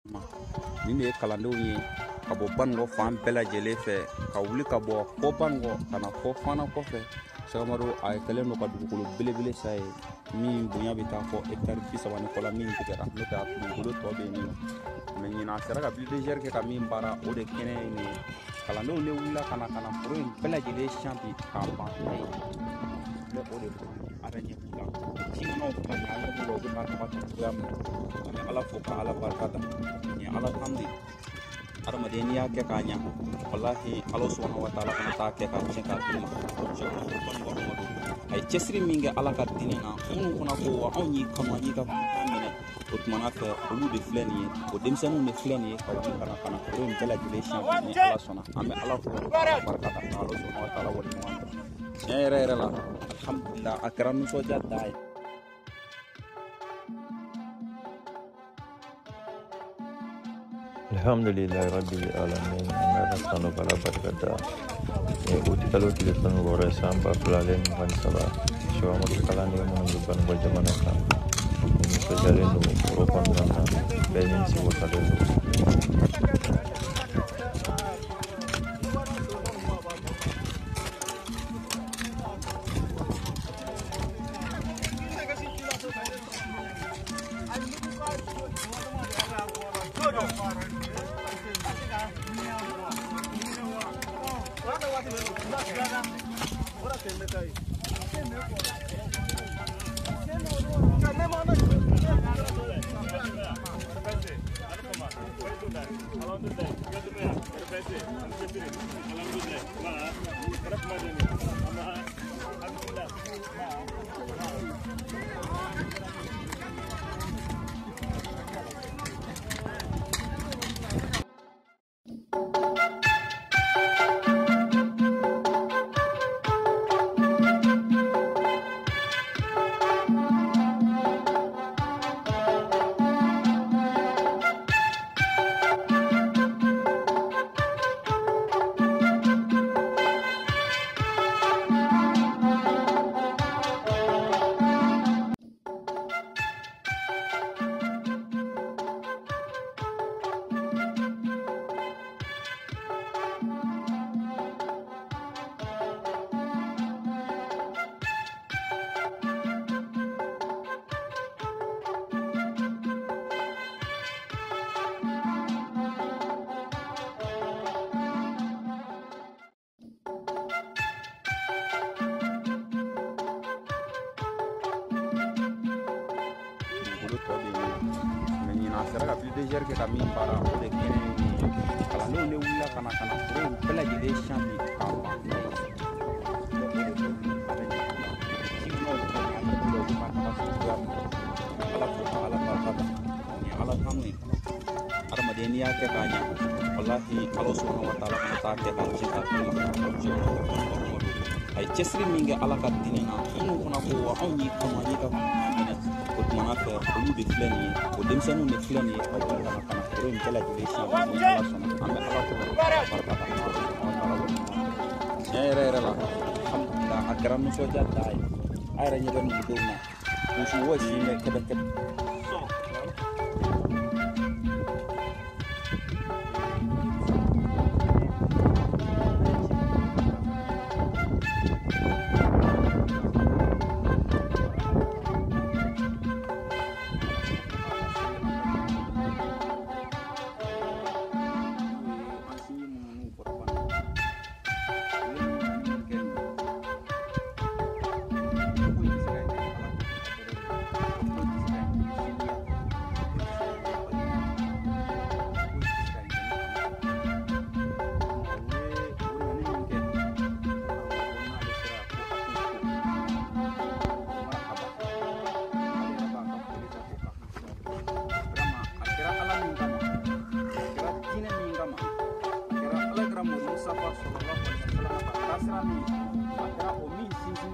Nin de ye kalandenw ye ka bɔ Banikɔ fan bɛɛ lajɛlen fɛ ka wuli ka bɔ fɔ Banikɔ ka na fɔ Fana kɔfɛ. Cheikh Amadou a kɛlen don ka dugukolo belebele sa ye min bonya bɛ taa fɔ hectare 30 ni kɔ la min tigɛra n'o tɛ a dugukolo tɔ bɛ yen nɔ. Mais ɲinan a sera ka bulldozer kɛ ka min baara o de kɛnɛ ye nin ye. Kalandenw de wulila ka na foro in bɛɛ lajɛlen siyan bi k'a ban pewu. Ne o de fɔ araɲɛ b'u la. Simanw fana ni ala b'u la u bɛ n'a taga cogoya min na. An bɛ ala fo ka ala barika da. Ni ala kan de adamaden n'i y'a kɛ k'a ɲa walahi ala subhanahu wa taala fana t'a kɛ k'a tiɲɛ k'a d'u ma. A ye cɛsiri min kɛ ala ka diinɛ na minnu fana ko wa anw y'i kanu an y'i ka minɛ o tumana fɛ olu de filɛ nin ye o denmisɛnninw de filɛ nin ye ka wuli ka na foro in bɛɛ lajɛlen siyan ni ala sɔnna an bɛ ala fo ka barika da ala subhanahu wa taala waleɲuman dɔn. Tiɲɛ yɛrɛ yɛrɛ la alhamdulillah a kɛra nisɔndiya da ye. Alhamdulillah rabbil alamin. Ana tanu bala barkada uti kalau telefon gore samba fulalen van saba Cheikh Amadou kalande mon ban bo jamana kan ni so jare no ko kon na benin si wota do mais ɲinan a sera ka bulldozer kɛ ka min baara o de kɛnɛ ye nin ye. Kalandenw de wulila ka na foro in bɛɛ lajɛlen siyan bi k'a ban pewu. Simanw fana ni ala b'u la u bɛ n'a taga cogoya min na. Ala fo ka ala barika da. Ni ala kan de adamaden n'i y'a kɛ k'a ɲa walahi ala subhanahu wa taala fana t'a kɛ k'a tiɲɛ k'a d'u ma. A ye cɛsiri min kɛ ala ka diinɛ na minnu fana ko wa anw y'i kanu an y'i ka minɛ o tumana fɛ olu de filɛ nin ye o denmisɛnninw de filɛ nin ye ka wuli ka na foro in bɛɛ lajɛlen siyan ni ala sɔnna an bɛ ala fo ka barika da ala subhanahu wa taala waleɲuman dɔn. Tiɲɛ yɛrɛ yɛrɛ la alhamdulillah a kɛra nisɔndiya da ye a yɛrɛ ɲɛ bɛ nin denw na muso wo si bɛ kɛbɛ kɛbɛ. Mustafa sallallahu alaihi wasallam ka tasira min a kɛra o min sinsin